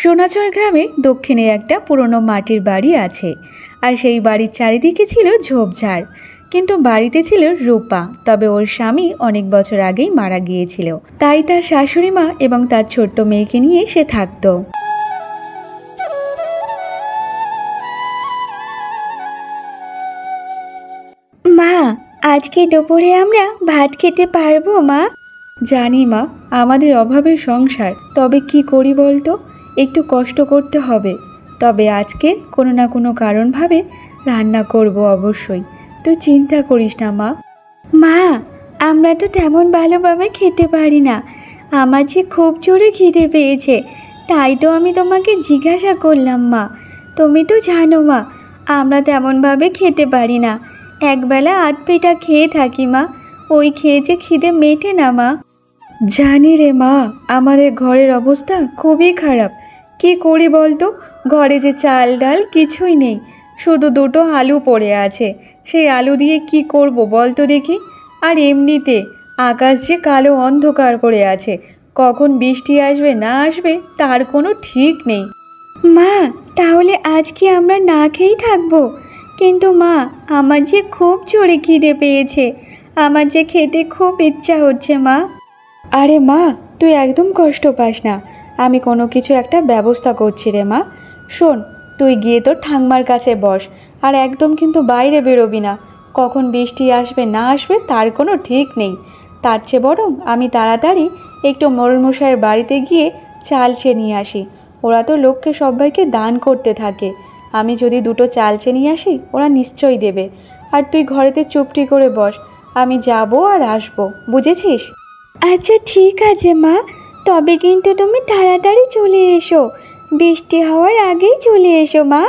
সোনাঝর গ্রামে দক্ষিণে একটা পুরনো মাটির বাড়ি আছে। আর সেই বাড়ির চারিদিকে ছিল ঝোপঝাড়, কিন্তু বাড়িতে ছিল রূপা। তবে ওর স্বামী অনেক বছর আগেই মারা গিয়েছিল, তাই তার শাশুড়ি মা এবং তার ছোট্ট মেয়েকে নিয়ে সে থাকতো। মা, আজকে দুপুরে আমরা ভাত খেতে পারবো মা? জানি মা, আমাদের অভাবের সংসার, তবে কি করি বলতো, একটু কষ্ট করতে হবে। তবে আজকে কোনো না কোনো কারণ ভাবে রান্না করব অবশ্যই, তুই চিন্তা করিস না মা। মা, আমরা তো তেমন ভালোভাবে খেতে পারি না, আমার যে খুব জোরে খিদে পেয়েছে, তাই তো আমি তোমাকে জিজ্ঞাসা করলাম মা। তুমি তো জানো মা, আমরা তেমনভাবে খেতে পারি না, একবেলা আধ পেটা খেয়ে থাকি মা, ওই খেয়ে যে খিদে মেটে না মা। জানি রে মা, আমাদের ঘরের অবস্থা খুবই খারাপ, কি করি বলতো, ঘরে যে চাল ডাল কিছুই নেই, শুধু দুটো আলু পড়ে আছে, সেই আলু দিয়ে কি করব বলতো দেখি। আর এমনিতে আকাশ যে কালো অন্ধকার করে আছে, কখন বৃষ্টি আসবে না আসবে তার কোনো ঠিক নেই। মা, তাহলে আজকে আমরা না খেয়েই থাকবো? কিন্তু মা, আমার যে খুব জোরে খিদে পেয়েছে, আমার যে খেতে খুব ইচ্ছা হচ্ছে মা। আরে মা, তুই একদম কষ্ট পাস না, আমি কোনো কিছু একটা ব্যবস্থা করছি রে মা। শোন, তুই গিয়ে তোর ঠাংমার কাছে বস, আর একদম কিন্তু বাইরে বেরোবি না, কখন বৃষ্টি আসবে না আসবে তার কোনো ঠিক নেই। তার চেয়ে বরং আমি তাড়াতাড়ি একটু মোড়লমশাইয়ের বাড়িতে গিয়ে চালচে নিয়ে আসি, ওরা তো লোককে সবাইকে দান করতে থাকে, আমি যদি দুটো চালচে নিয়ে আসি ওরা নিশ্চয়ই দেবে। আর তুই ঘরেতে চুপটি করে বস, আমি যাব আর আসবো, বুঝেছিস? আচ্ছা ঠিক আছে মা, তবে কিন্তু তুমি তাড়াতাড়ি চলে এসো, বৃষ্টি হওয়ার আগেই চলে এসো মা।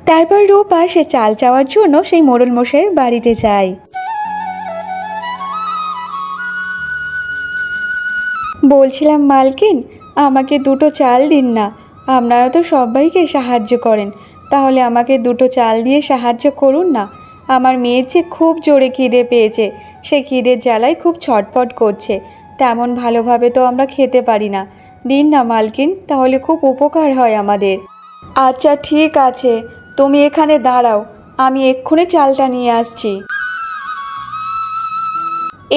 তারপর রূপা সে চাল চাওয়ার জন্য সেই মোড়ল মশাইয়ের বাড়িতে যায়। বলছিলাম মালকিন, আমাকে দুটো চাল দিন না, আপনারা তো সবাইকে সাহায্য করেন, তাহলে আমাকে দুটো চাল দিয়ে সাহায্য করুন না। আমার মেয়ের যে খুব জোরে খিদে পেয়েছে, সে খিদের জ্বালায় খুব ছটফট করছে, তেমন ভালোভাবে তো আমরা খেতে পারি না, দিন না মালকিন, তাহলে খুব উপকার হয় আমাদের। আচ্ছা ঠিক আছে, তুমি এখানে দাঁড়াও, আমি এক্ষুনি চালটা নিয়ে আসছি।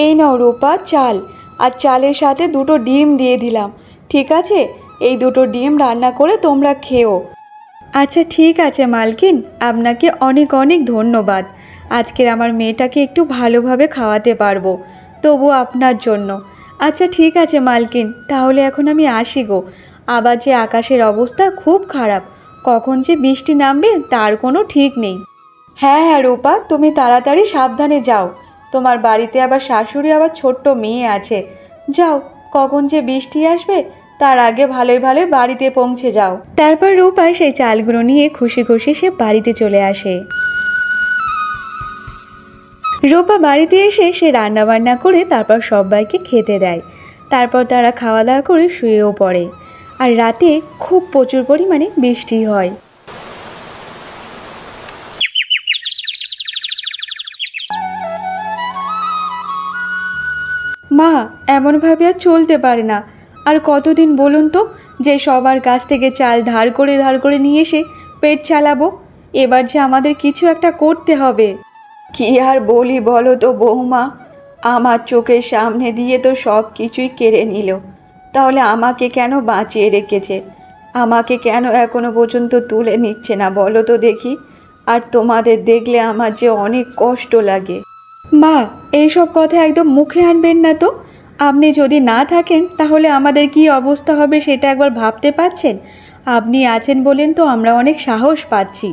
এই নাও রূপা চাল, আর চালের সাথে দুটো ডিম দিয়ে দিলাম, ঠিক আছে? এই দুটো ডিম রান্না করে তোমরা খেও। আচ্ছা ঠিক আছে মালকিন, আপনাকে অনেক অনেক ধন্যবাদ, আজকের আমার মেয়েটাকে একটু ভালোভাবে খাওয়াতে পারবো, তবু আপনার জন্য। আচ্ছা ঠিক আছে মালকিন, তাহলে এখন আমি আসি গো, আবার যে আকাশের অবস্থা খুব খারাপ, কখন যে বৃষ্টি নামবে তার কোনো ঠিক নেই। হ্যাঁ হ্যাঁ রূপা, তুমি তাড়াতাড়ি সাবধানে যাও, তোমার বাড়িতে আবার শাশুড়ি আবার ছোট্ট মেয়ে আছে, যাও, কখন যে বৃষ্টি আসবে তার আগে ভালোই ভালোই বাড়িতে পৌঁছে যাও। তারপর রূপা সেই চালগুলো নিয়ে খুশি খুশি সে বাড়িতে চলে আসে। রূপা বাড়িতে এসে সে রান্না বান্না করে তারপর সবাইকে খেতে দেয়, তারপর তারা খাওয়া দাওয়া করে শুয়েও পড়ে। আর রাতে খুব প্রচুর পরিমাণে বৃষ্টি হয়। মা, এমনভাবে আর চলতে পারে না, আর কতদিন বলুন তো, যে সবার কাছ থেকে চাল ধার করে নিয়ে এসে পেট চালাবো, এবার যে আমাদের কিছু একটা করতে হবে। কি আর বলি বলো তো বৌমা, আমার চোখের সামনে দিয়ে তো সব কিছুই কেড়ে নিল, তাহলে আমাকে কেন বাঁচিয়ে রেখেছে, আমাকে কেন এখনো পর্যন্ত তুলে নিচ্ছে না বলো তো দেখি। আর তোমাদের দেখলে আমার যে অনেক কষ্ট লাগে। মা, এইসব কথা একদম মুখে আনবেন না তো, আপনি যদি না থাকেন তাহলে আমাদের কি অবস্থা হবে সেটা একবার ভাবতে পারছেন? আপনি আছেন বলেন তো আমরা অনেক সাহস পাচ্ছি।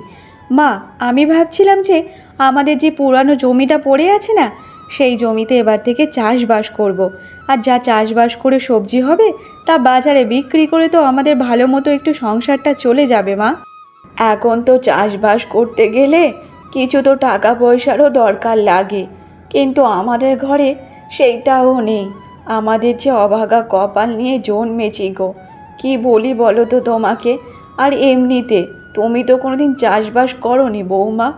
মা, আমি ভাবছিলাম যে আমাদের যে পুরানো জমিটা পড়ে আছে না, সেই জমিতে এবার থেকে চাষবাস করব। আর যা চাষবাস করে সবজি হবে তা বাজারে বিক্রি করে তো আমাদের ভালো মতো একটু সংসারটা চলে যাবে মা। এখন তো চাষবাস করতে গেলে কিছু তো টাকা পয়সারও দরকার লাগে, কিন্তু আমাদের ঘরে সেইটাও নেই, আমাদের যে অভাগা কপাল নিয়ে জন্মেছি গো, কি বলি বলো তো তোমাকে। আর এমনিতে তুমি তো কোনোদিন চাষবাস করোনি বৌমা,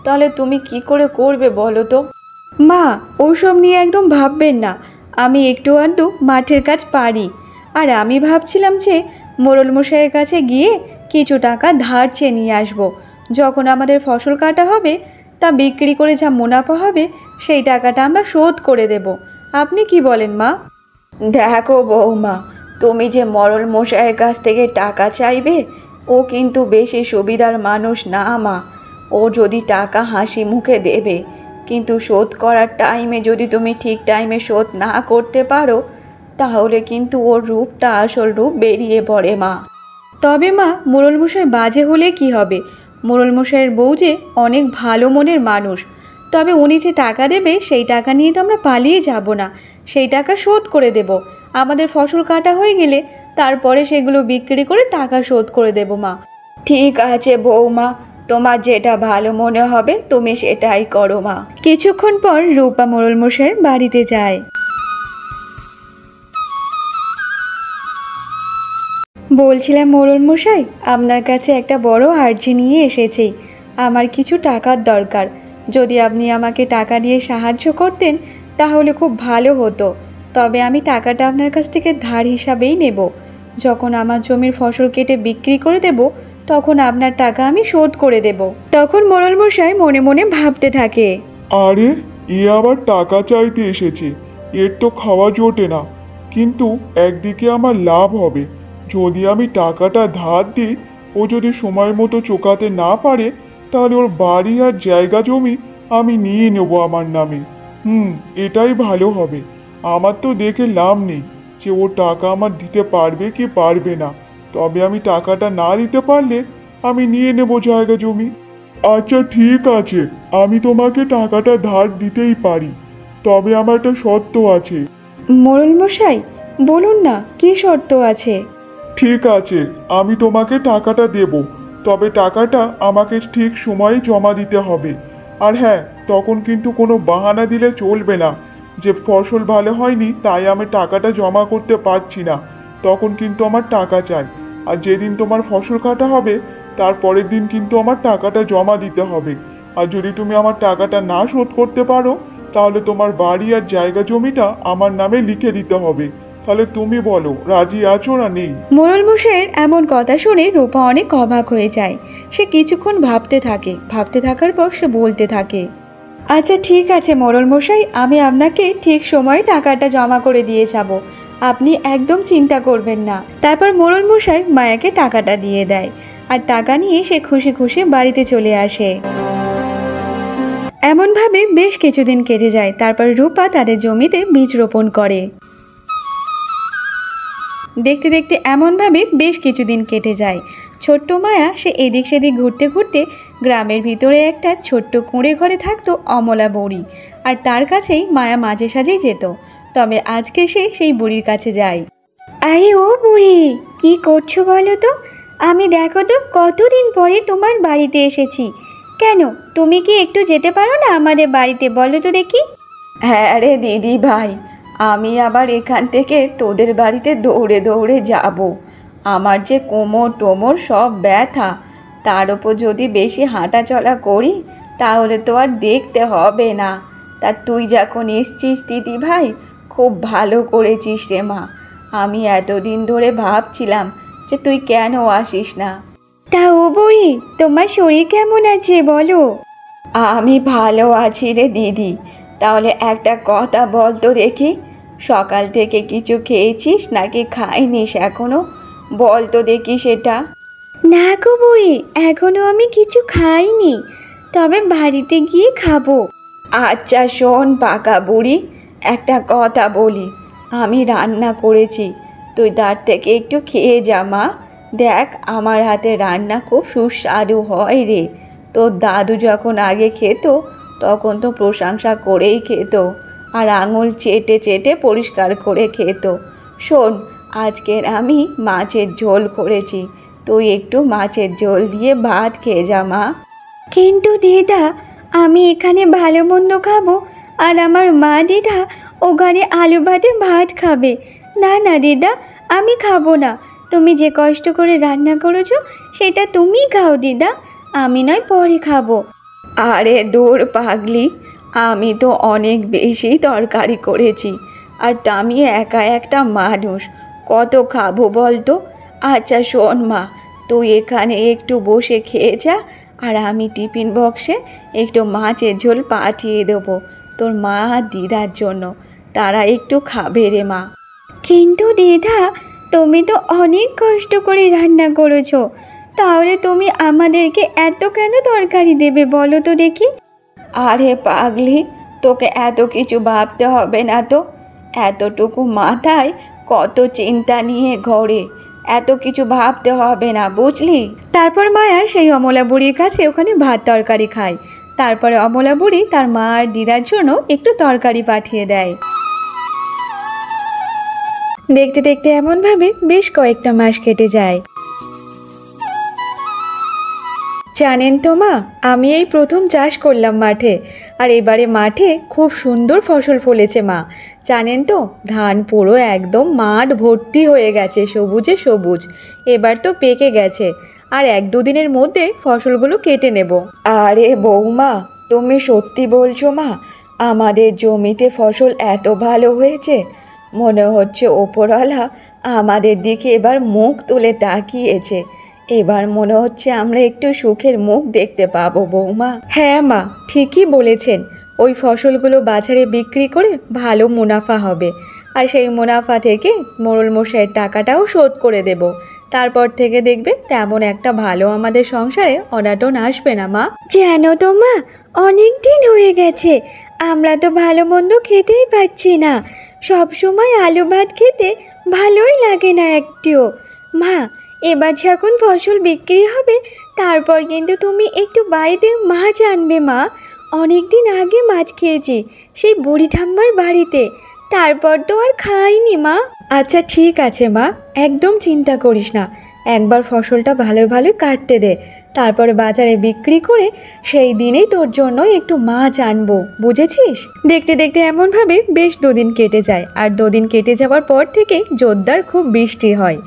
তাহলে তুমি কি করে করবে বলো তো। মা, ওসব নিয়ে একদম ভাববেন না, আমি একটু আধটু মাঠের কাজ পারি। আর আমি ভাবছিলাম যে মোড়ল মশাইয়ের কাছে গিয়ে কিছু টাকা ধার চেয়ে নিয়ে আসবো। যখন আমাদের ফসল কাটা হবে তা বিক্রি করে যা মুনাফা হবে সেই টাকাটা আমরা শোধ করে দেব। আপনি কি বলেন মা? দেখো বৌমা, তুমি যে মোড়ল মশাইয়ের কাছ থেকে টাকা চাইবে, ও কিন্তু বেশি সুবিধার মানুষ না মা। ও যদি টাকা হাসি মুখে দেবে, কিন্তু শোধ করার টাইমে যদি তুমি ঠিক টাইমে শোধ না করতে পারো, তাহলে কিন্তু ওর রূপটা আসল রূপ বেরিয়ে পড়ে মা। তবে মা, মোড়ল মশাই বাজে হলে কি হবে? মোড়ল মশাইয়ের বউ যে অনেক ভালো মনের মানুষ। তবে উনি যে টাকা দেবে সেই টাকা নিয়ে তো আমরা পালিয়ে যাব না, সেই টাকা শোধ করে দেব। আমাদের ফসল কাটা হয়ে গেলে তারপরে সেগুলো বিক্রি করে টাকা শোধ করে দেব মা। ঠিক আছে বৌমা, তোমার যেটা ভালো মনে হবে তুমি সেটাই করো মা। কিছুক্ষণ পর রূপা মোড়ল মশাইয়ের বাড়িতে যায়। বলছিলাম মোড়ল মশাই, আপনার কাছে একটা বড় আর্জি নিয়ে এসেছি। আমার কিছু টাকার দরকার। যদি আপনি আমাকে টাকা দিয়ে সাহায্য করতেন তাহলে খুব ভালো হতো। তবে আমি টাকাটা আপনার কাছ থেকে ধার হিসাবেই নেব। যখন আমার জমির ফসল কেটে বিক্রি করে দেব তখন আপনার টাকা আমি শোধ করে দেব। তখন মোড়ল মশাই মনে মনে ভাবতে থাকে, আরে এ আবার টাকা চাইতে এসেছে, এর তো খাওয়া জোটে না। কিন্তু একদিকে আমার লাভ হবে, যদি আমি টাকাটা ধার দিই, ও যদি সময় মতো চোকাতে না পারে, তাহলে ওর বাড়ি আর জায়গা জমি আমি নিয়ে নেব আমার নামে। এটাই ভালো হবে। আমার তো দেখে লাভ নেই যে ও টাকা আমার দিতে পারবে কি পারবে না। তবে আমি টাকাটা না দিতে পারলে আমি নিয়ে নেব জায়গা জমি। আচ্ছা ঠিক আছে, আমি তোমাকে টাকাটা ধার দিতেই পারি, তবে আমার একটা শর্ত আছে। মোড়ল মশাই বলুন না, কি শর্ত আছে? ঠিক আছে, আমি তোমাকে টাকাটা দেব, তবে টাকাটা আমাকে ঠিক সময়ে জমা দিতে হবে। আর হ্যাঁ, তখন কিন্তু কোনো বাহানা দিলে চলবে না যে ফসল ভালো হয়নি তাই আমি টাকাটা জমা করতে পারছি না। তখন কিন্তু আমার টাকা চাই। আর যেদিন তোমার ফসল কাটা হবে তার পরের দিন কিন্তু আমার টাকাটা জমা দিতে হবে। আর যদি তুমি আমার টাকাটা না শোধ করতে পারো, তাহলে তোমার বাড়ি আর জায়গা জমিটা আমার নামে লিখে দিতে হবে। তাহলে তুমি বলো, রাজি আছো না নেই? মোড়ল মশাইয়ের এমন কথা শুনে রূপা অনেক অবাক হয়ে যায়। সে কিছুক্ষণ ভাবতে থাকে। ভাবতে থাকার পর সে বলতে থাকে, আচ্ছা ঠিক আছে মোড়ল মশাই, আমি আপনাকে ঠিক সময়ে টাকাটা জমা করে দিয়ে যাব। আপনি একদম চিন্তা করবেন না। তারপর মোড়ল মশাই মায়াকে টাকাটা দিয়ে দেয়। আর টাকা নিয়ে সে খুশি খুশি বাড়িতে চলে আসে। এমনভাবে বেশ কিছুদিন কেটে যায়। তারপর রূপা তাদের জমিতে বীজ রোপণ করে। দেখতে দেখতে এমনভাবে বেশ কিছুদিন কেটে যায়। ছোট্ট মায়া সে এদিক সেদিক ঘুরতে ঘুরতে গ্রামের ভিতরে একটা ছোট্ট কুঁড়ে ঘরে থাকতো অমলা বুড়ি। আর তার কাছেই মায়া মাঝে সাঝেই যেত। তবে আজকে সে সেই বুড়ির কাছে যায়। আরে ও বুড়ি, কি করছো বলো তো? আমি দেখো তো কতদিন পরে তোমার বাড়িতে এসেছি। কেন, তুমি কি একটু যেতে পারো না আমাদের বাড়িতে, বলো তো দেখি? হ্যাঁ রে দিদি ভাই, আমি আবার এখান থেকে তোদের বাড়িতে দৌড়ে দৌড়ে যাব। আমার যে কোমর টোমর সব ব্যথা, তার ওপর যদি বেশি হাঁটা চলা করি তাহলে তো আর দেখতে হবে না। তা তুই যখন এসছিস দিদি ভাই, খুব ভালো করেছিস রে মা। আমি এতদিন ধরে ভাবছিলাম যে তুই কেন আসিস না। তা ও বুড়ি, তোমার শরীর কেমন আছে বলো? আমি ভালো আছি রে দিদি। তাহলে একটা কথা বল তো দেখি, সকাল থেকে কিছু খেয়েছিস নাকি খাইনিস এখনো? বল তো দেখি সেটা। না গো বুড়ি, এখনো আমি কিছু খাইনি, তবে বাড়িতে গিয়ে খাবো। আচ্ছা শোন পাকা বুড়ি, একটা কথা বলি, আমি রান্না করেছি, তুই তার থেকে একটু খেয়ে যা মা। দেখ আমার হাতে রান্না খুব সুস্বাদু হয় রে। তোর দাদু যখন আগে খেত তখন তো প্রশংসা করেই খেত, আর আঙুল চেটে চেটে পরিষ্কার করে খেত। শোন, আজকের আমি মাছের ঝোল করেছি, তুই একটু মাছের ঝোল দিয়ে ভাত খেয়ে যা মা। কিন্তু দিদা, আমি এখানে ভালো মন্দ খাবো আর আমার মা দিদা ওখানে আলু ভাতে ভাত খাবে। না না দিদা, আমি খাবো না। তুমি যে কষ্ট করে রান্না করেছো সেটা তুমি খাও দিদা, আমি নয় পরে খাবো। আরে দূর পাগলি, আমি তো অনেক বেশি তরকারি করেছি, আর আমি একা একটা মানুষ, কত খাবো বলতো? আচ্ছা শোন মা, তুই এখানে একটু বসে খেয়ে যা, আর আমি টিফিন বক্সে একটু মাছের ঝোল পাঠিয়ে দেবো তোর মা আর দিদার জন্য, তারা একটু খাবে রে মা। কিন্তু দিদা, তুমি তো অনেক কষ্ট করে রান্না করেছো, তাহলে তুমি আমাদেরকে এত কেন তরকারি দেবে বলো তো দেখি? আরে পাগলি, তোকে এত কিছু ভাবতে হবে না তো, এতটুকু মাথায় কত চিন্তা নিয়ে ঘরে, এত কিছু ভাবতে হবে না, বুঝলি? তারপর মায়া সেই অমলা বুড়ির কাছে ওখানে ভাত তরকারি খায়। তারপরে অমলা বুড়ি তার মা আর দিদার জন্য একটু তরকারি পাঠিয়ে দেয়। দেখতে দেখতে এমনভাবে বেশ কয়েকটা মাস কেটে যায়। জানেন তো মা, আমি এই প্রথম চাষ করলাম মাঠে, আর এবারে মাঠে খুব সুন্দর ফসল ফলেছে মা। জানেন তো, ধান পুরো একদম মাঠ ভর্তি হয়ে গেছে, সবুজে সবুজ। এবার তো পেকে গেছে, আর 1-2 দিনের মধ্যে ফসলগুলো কেটে নেব। আরে বৌমা, তুমি সত্যি বলছো মা? আমাদের জমিতে ফসল এত ভালো হয়েছে, মনে হচ্ছে ওপরওয়ালা আমাদের দিকে এবার মুখ তুলে তাকিয়েছে। এবার মনে হচ্ছে আমরা একটু সুখের মুখ দেখতে পাবো বৌমা। হ্যাঁ মা, ঠিকই বলেছেন। ওই ফসলগুলো বাজারে বিক্রি করে ভালো মুনাফা হবে, আর সেই মুনাফা থেকে মোড়ল মশাইয়ের টাকাটাও শোধ করে দেব। তারপর থেকে দেখবে তেমন একটা ভালো আমাদের সংসারে অনাটন আসবে না মা। জানো তো মা, অনেক দিন হয়ে গেছে আমরা তো ভালো মন্দ খেতেই পাচ্ছি না। সব সময় আলু ভাত খেতে ভালোই লাগে না একটিও। মা, এবার যখন ফসল বিক্রি হবে তারপর কিন্তু তুমি একটু বাড়িতে মাছ আনবে মা। অনেক দিন আগে মাছ খেয়েছি, সেই বুড়ি ঠাম্মার বাড়িতে, তারপর তো আর খাইনি মা। আচ্ছা ঠিক আছে মা, একদম চিন্তা করিস না। একবার ফসলটা ভালো ভালো কাটতে দে, তারপরে বাজারে বিক্রি করে সেই দিনেই তোর জন্য একটু মাছ আনবো, বুঝেছিস? দেখতে দেখতে এমনভাবে বেশ 2 দিন কেটে যায়, আর 2 দিন কেটে যাওয়ার পর থেকে জোরদার খুব বৃষ্টি হয়।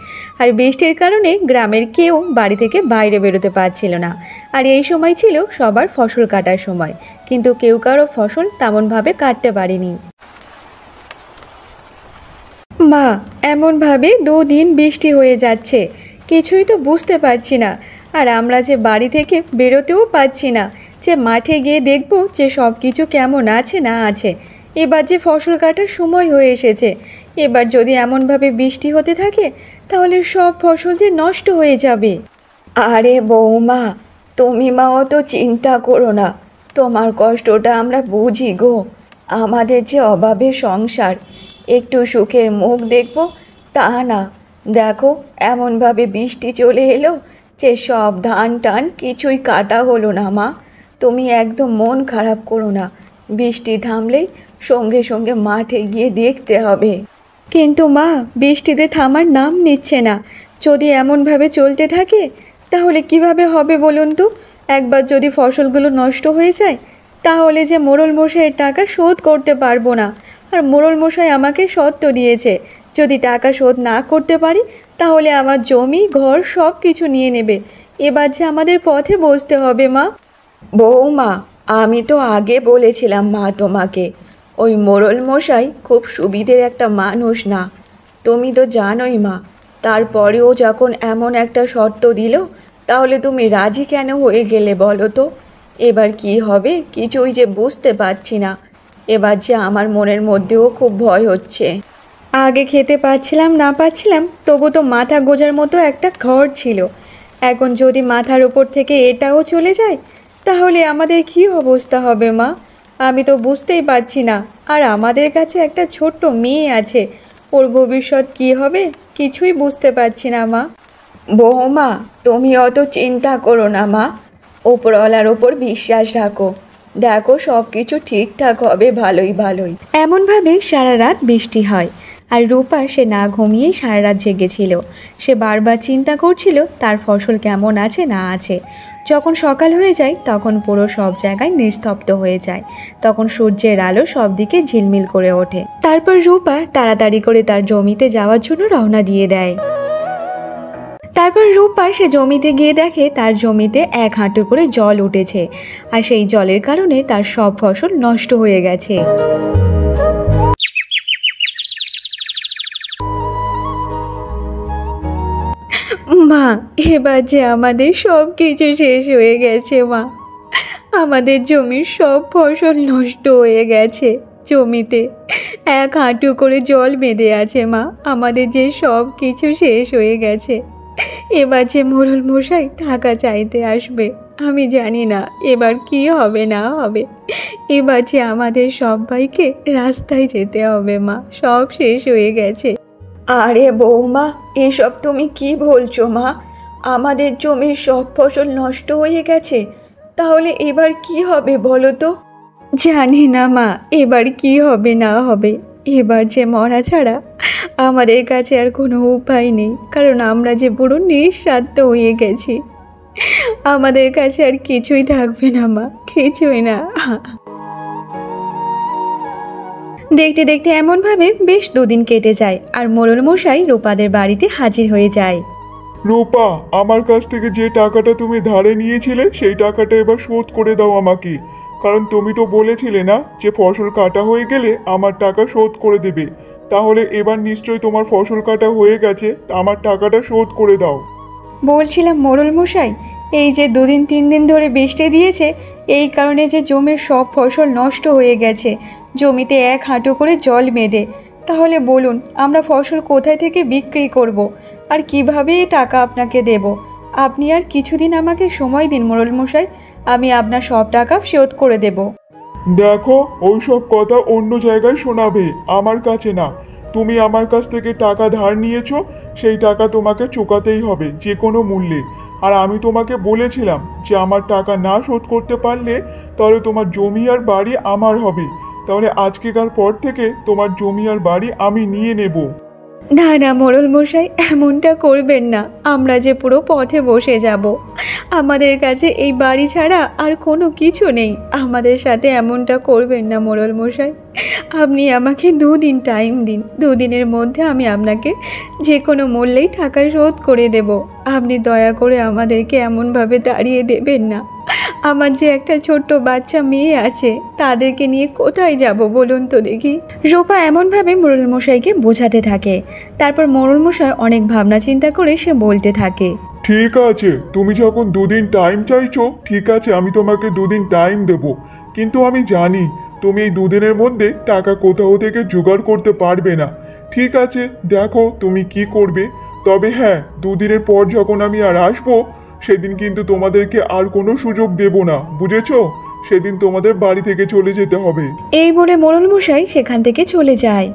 আর বৃষ্টির কারণে গ্রামের কেউ বাড়ি থেকে বাইরে বেরোতে পারছিল না। আর এই সময় ছিল সবার ফসল কাটার সময়, কিন্তু কেউ কারো ফসল তেমনভাবে কাটতে পারেনি। মা, এমনভাবে 2 দিন বৃষ্টি হয়ে যাচ্ছে, কিছুই তো বুঝতে পারছি না। আর আমরা যে বাড়ি থেকে বেরোতেও পাচ্ছি না, যে মাঠে গিয়ে দেখব যে সব কিছু কেমন আছে না আছে। এবার যে ফসল কাটার সময় হয়ে এসেছে, এবার যদি এমনভাবে বৃষ্টি হতে থাকে তাহলে সব ফসল যে নষ্ট হয়ে যাবে। আরে বৌমা, তুমি মা অত চিন্তা করো না, তোমার কষ্টটা আমরা বুঝি গো। আমাদের যে অভাবের সংসার, একটু সুখের মুখ দেখব তা না। দেখো, এমনভাবে বৃষ্টি চলে এলো যে সব ধান টান কিছুই কাটা হলো না মা। তুমি একদম মন খারাপ করো না, বৃষ্টি থামলেই সঙ্গে সঙ্গে মাঠে গিয়ে দেখতে হবে। কিন্তু মা, বৃষ্টিতে থামার নাম নিচ্ছে না। যদি এমনভাবে চলতে থাকে তাহলে কিভাবে হবে বলুন তো? একবার যদি ফসলগুলো নষ্ট হয়ে যায় তাহলে যে মোড়ল মশাইয়ের টাকা শোধ করতে পারবো না। আর মোড়ল মশাই আমাকে শর্ত দিয়েছে, যদি টাকা শোধ না করতে পারি তাহলে আমার জমি ঘর সব কিছু নিয়ে নেবে। এবার যে আমাদের পথে বসতে হবে মা। বৌমা, আমি তো আগে বলেছিলাম মা তোমাকে, ওই মোড়ল মশাই খুব সুবিধের একটা মানুষ না, তুমি তো জানোই মা। তারপরেও যখন এমন একটা শর্ত দিল তাহলে তুমি রাজি কেন হয়ে গেলে বলো তো? এবার কি হবে কিছুই যে বুঝতে পারছি না। এবার যে আমার মনের মধ্যেও খুব ভয় হচ্ছে। আগে খেতে পাচ্ছিলাম না পাচ্ছিলাম, তবু তো মাথা গোজার মতো একটা ঘর ছিল। এখন যদি মাথার ওপর থেকে এটাও চলে যায় তাহলে আমাদের কি অবস্থা হবে মা? আমি তো বুঝতেই পারছি না। আর আমাদের কাছে একটা ছোট্ট মেয়ে আছে, ওর ভবিষ্যৎ কি হবে কিছুই বুঝতে পারছি না মা। বৌমা, তুমি অত চিন্তা করো না মা, ওপরওয়ালার ওপর বিশ্বাস রাখো। দেখো সব কিছু ঠিকঠাক হবে, ভালোই ভালোই। এমনভাবে সারা রাত বৃষ্টি হয়, আর রূপা সে না ঘুমিয়েই সারা রাত জেগেছিল। সে বারবার চিন্তা করছিল তার ফসল কেমন আছে না আছে। যখন সকাল হয়ে যায় তখন পুরো সব জায়গায় নিস্তব্ধ হয়ে যায়। তখন সূর্যের আলো সব দিকে ঝিলমিল করে ওঠে। তারপর রূপা তাড়াতাড়ি করে তার জমিতে যাওয়ার জন্য রওনা দিয়ে দেয়। তারপর রূপা সে জমিতে গিয়ে দেখে তার জমিতে 1 হাঁটু করে জল উঠেছে, আর সেই জলের কারণে তার সব ফসল নষ্ট হয়ে গেছে। মা, এবার যে আমাদের সব কিছু শেষ হয়ে গেছে মা। আমাদের জমির সব ফসল নষ্ট হয়ে গেছে। জমিতে এক হাঁটু করে জল বেঁধে আছে মা। আমাদের যে সব কিছু শেষ হয়ে গেছে। এবার যে মোড়ল মশাই টাকা চাইতে আসবে, আমি জানি না এবার কি হবে না হবে। এবার যে আমাদের সবাইকে রাস্তায় যেতে হবে মা, সব শেষ হয়ে গেছে। আরে বৌমা, এসব তুমি কি বলছো মা? আমাদের জমির সব ফসল নষ্ট হয়ে গেছে, তাহলে এবার কি হবে বলো তো? জানি না মা, এবার কি হবে না হবে। এবার যে মরা ছাড়া আমাদের কাছে আর কোনো উপায় নেই, কারণ আমরা যে পুরো নিঃস্বার্থ হয়ে গেছি। আমাদের কাছে আর কিছুই থাকবে না মা, কিছুই না। দেখতে দেখতে এমনভাবে বেশ 2 দিন কেটে যায়, আর মোড়ল মশাই রূপাদের বাড়িতে হাজির হয়ে যায়। রূপা, আমার কাছ থেকে যে টাকাটা তুমি ধারে নিয়েছিলে সেই টাকাটা এবার শোধ করে দাও আমাকে। কারণ তুমি তো বলেছিলে না যে ফসল কাটা হয়ে গেলে আমার টাকা শোধ করে দেবে। তাহলে এবার নিশ্চয়ই তোমার ফসল কাটা হয়ে গেছে, আমার টাকাটা শোধ করে দাও। বলছিলাম মোড়ল মশাই, এই যে 2 দিন 3 দিন ধরে বৃষ্টি দিয়েছে, এই কারণে যে জমির সব ফসল নষ্ট হয়ে গেছে, জমিতে এক হাঁটু করে জল বেঁধে। তাহলে বলুন, আমরা ফসল কোথায় থেকে বিক্রি করব, আর কিভাবে এই টাকা আপনাকে দেব? আপনি আর কিছুদিন আমাকে সময় দিন মোড়ল মশাই, আমি আপনার সব টাকা শোধ করে দেব। দেখো, ওইসব কথা অন্য জায়গায় শোনাবে, আমার কাছে না। তুমি আমার কাছ থেকে টাকা ধার নিয়েছো, সেই টাকা তোমাকে চুকাতেই হবে যে কোনো মূল্যে। আর আমি তোমাকে বলেছিলাম যে আমার টাকা না শোধ করতে পারলে তাহলে তোমার জমি আর বাড়ি আমার হবে। তাহলে আজকেকার পর থেকে তোমার জমি আর বাড়ি আমি নিয়ে নেব। না না মোড়ল মশাই, এমনটা করবেন না। আমরা যে পুরো পথে বসে যাব। আমাদের কাছে এই বাড়ি ছাড়া আর কোনো কিছু নেই। আমাদের সাথে এমনটা করবেন না মোড়ল মশাই। আপনি আমাকে 2 দিন টাইম দিন। 2 দিনের মধ্যে আমি আপনাকে যে কোনো মূল্যেই টাকা শোধ করে দেব। আপনি দয়া করে আমাদেরকে এমনভাবে তাড়িয়ে দেবেন না। আমার যে একটা ছোট্ট বাচ্চা মেয়ে আছে, তাদেরকে নিয়ে কোথায় যাব বলুন তো দেখি। রূপা এমনভাবে মোড়ল মশাইকে বোঝাতে থাকে। তারপর মোড়ল মশাই অনেক ভাবনা চিন্তা করে সে বলতে থাকে, ঠিক আছে, তুমি যখন 2 দিন টাইম চাইছো, ঠিক আছে, আমি তোমাকে 2 দিন টাইম দেব। কিন্তু আমি জানি তুমি এই 2 দিনের মধ্যে টাকা কোথাও থেকে জোগাড় করতে পারবে না। ঠিক আছে, দেখো তুমি কি করবে। তবে হ্যাঁ, 2 দিনের পর যখন আমি আর আসবো, সেদিন কিন্তু তোমাদেরকে আর কোনো সুযোগ দেব না, বুঝেছো? সেদিন তোমাদের বাড়ি থেকে চলে যেতে হবে। এই বলে মোড়ল মশাই সেখান থেকে চলে যায়।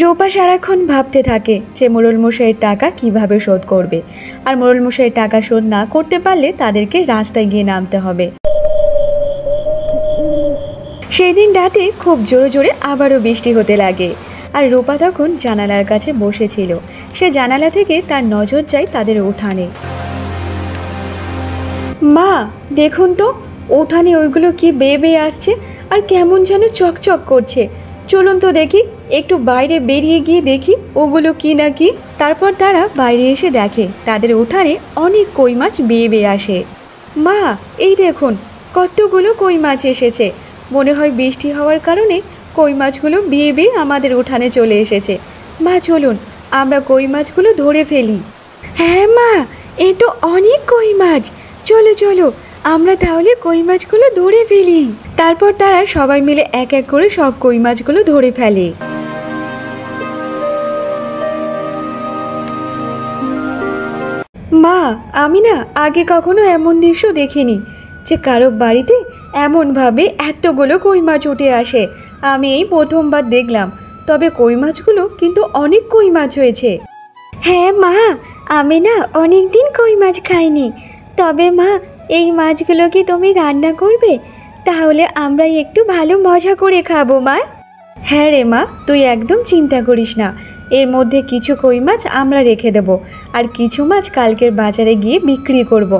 রূপা সারাক্ষণ ভাবতে থাকে যে মোড়ল মশাইয়ের টাকা কিভাবে শোধ করবে, আর মোড়ল মশাইয়ের টাকা শোধ না করতে পারলে তাদেরকে রাস্তায় গিয়ে নামতে হবে। সেই দিন রাতে খুব জোরে জোরে আবারও বৃষ্টি হতে লাগে, আর রূপা তখন জানালার কাছে বসেছিল। সে জানালা থেকে তার নজর যায় তাদের উঠানে। মা, দেখুন তো, উঠানে ওইগুলো কি বেয়ে বেয়ে আসছে, আর কেমন যেন চকচক করছে। চলুন তো দেখি, একটু বাইরে বেরিয়ে গিয়ে দেখি ওগুলো কি না কি। তারপর তারা বাইরে এসে দেখে তাদের উঠানে অনেক কই মাছ বেয়ে বেয়ে আসে। মা, এই দেখুন কতগুলো কই মাছ এসেছে। মনে হয় বৃষ্টি হওয়ার কারণে কই মাছগুলো বেয়ে বেয়ে আমাদের উঠানে চলে এসেছে। মা চলুন, আমরা কই মাছগুলো ধরে ফেলি। হ্যাঁ মা, এ তো অনেক কই মাছ। চলো চলো, আমরা তাহলে কই মাছগুলো ধরে ফেলি। তারপর তারা সবাই মিলে এক এক করে সব কই মাছগুলো ধরে ফেলে। মা, আমি না আগে কখনো এমন দৃশ্য দেখিনি যে কারো বাড়িতে এমনভাবে এতগুলো কই মাছ উঠে আসে। আমি এই প্রথমবার দেখলাম। তবে কই মাছগুলো কিন্তু অনেক কই মাছ হয়েছে। হ্যাঁ মা, আমি না অনেক দিন কই মাছ খাইনি। তবে মা, এই মাছগুলো কি তুমি রান্না করবে? তাহলে আমরা একটু ভালো মজা করে খাবো মা। হ্যাঁ রে মা, তুই একদম চিন্তা করিস না। এর মধ্যে কিছু কই মাছ আমরা রেখে দেব, আর কিছু মাছ কালকের বাজারে গিয়ে বিক্রি করব।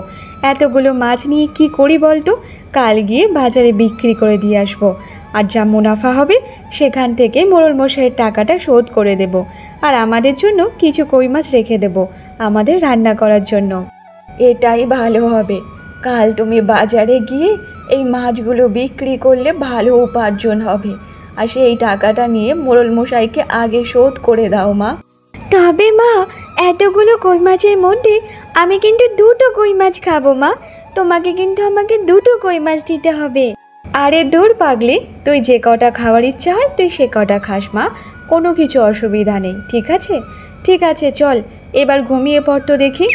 এতগুলো মাছ নিয়ে কি করি বলতো? কাল গিয়ে বাজারে বিক্রি করে দিয়ে আসবো, আর যা মুনাফা হবে সেখান থেকে মোড়ল মশাইয়ের টাকাটা শোধ করে দেব। আর আমাদের জন্য কিছু কই মাছ রেখে দেব আমাদের রান্না করার জন্য। এটাই ভালো হবে। কাল তুমি বাজারে গিয়ে এই মাছগুলো বিক্রি করলে ভালো উপার্জন হবে। আর সেই টাকাটা নিয়ে মোড়ল মশাইকে আগে শোধ করে দাও মা। তবে মা, এতগুলো কই মাছের মধ্যে আমি কিন্তু দুটো কই মাছ খাবো মা। তোমাকে কিন্তু আমাকে দুটো কই মাছ দিতে হবে। আরে দূর পাগলি, তুই যে কটা খাওয়ার ইচ্ছা হয় তুই সে কটা খাস মা, কোনো কিছু অসুবিধা নেই। ঠিক আছে, ঠিক আছে, চল এবার ঘুমিয়ে পড় তো দেখি।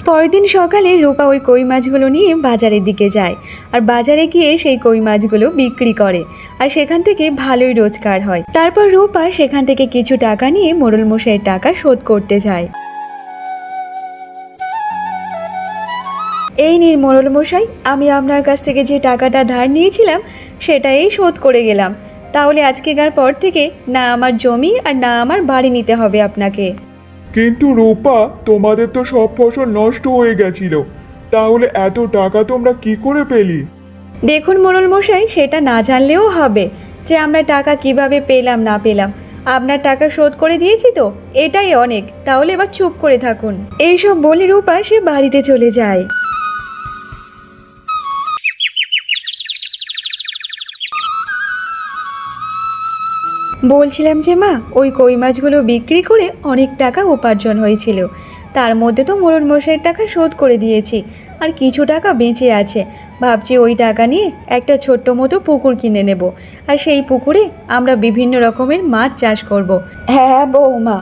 পরের দিন সকালে রূপা ওই কই মাছগুলো নিয়ে বাজারের দিকে যায়, আর বাজারে গিয়ে সেই কই মাছগুলো বিক্রি করে, আর সেখান থেকে ভালোই রোজগার হয়। তারপর রূপা সেখান থেকে কিছু টাকা নিয়ে মোড়ল মশাইয়ের টাকা শোধ করতে যায়। এই নিন মোড়ল মশাই, আমি আপনার কাছ থেকে যে টাকাটা ধার নিয়েছিলাম সেটাই শোধ করে গেলাম। তাহলে আজকেকার পর থেকে না আমার জমি আর না আমার বাড়ি নিতে হবে আপনাকে। কিন্তু রূপা, তোমাদের তো সব ফসল নষ্ট হয়ে গেছিল, তাহলে এত টাকা তোমরা কি করে পেলি? দেখুন মোড়ল মশাই, সেটা না জানলেও হবে যে আমরা টাকা কিভাবে পেলাম না পেলাম। আপনার টাকা শোধ করে দিয়েছি তো, এটাই অনেক। তাহলে এবার চুপ করে থাকুন। এইসব বলে রূপা সে বাড়িতে চলে যায়। বলছিলাম যে মা, ওই কই মাছগুলো বিক্রি করে অনেক টাকা উপার্জন হয়েছিল। তার মধ্যে তো মোড়ল মশাইয়ের টাকা শোধ করে দিয়েছি, আর কিছু টাকা বেঁচে আছে। ভাবছি ওই টাকা নিয়ে একটা ছোট্ট মতো পুকুর কিনে নেব, আর সেই পুকুরে আমরা বিভিন্ন রকমের মাছ চাষ করব। হ্যাঁ বৌমা,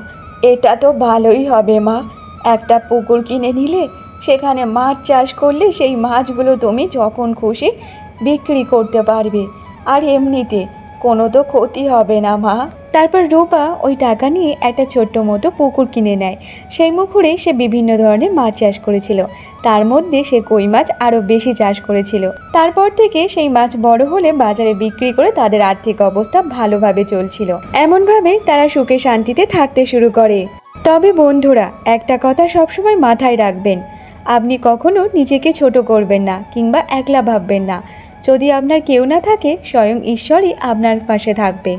এটা তো ভালোই হবে মা। একটা পুকুর কিনে নিলে সেখানে মাছ চাষ করলে সেই মাছগুলো তুমি যখন খুশি বিক্রি করতে পারবে, আর এমনিতে কোনো তো ক্ষতি হবে না মা। তারপর রূপা ওই টাকা নিয়ে একটা ছোট্ট মতো পুকুর কিনে নেয়। সেই পুকুরে সে বিভিন্ন ধরনের মাছ চাষ করেছিল, তার মধ্যে সে কই মাছ আরও বেশি চাষ করেছিল। তারপর থেকে সেই মাছ বড় হলে বাজারে বিক্রি করে তাদের আর্থিক অবস্থা ভালোভাবে চলছিল। এমনভাবে তারা সুখে শান্তিতে থাকতে শুরু করে। তবে বন্ধুরা, একটা কথা সবসময় মাথায় রাখবেন, আপনি কখনো নিজেকে ছোট করবেন না কিংবা একলা ভাববেন না। যদি আপনার কেউ না থাকে, স্বয়ং ঈশ্বরই আপনার পাশে থাকবে।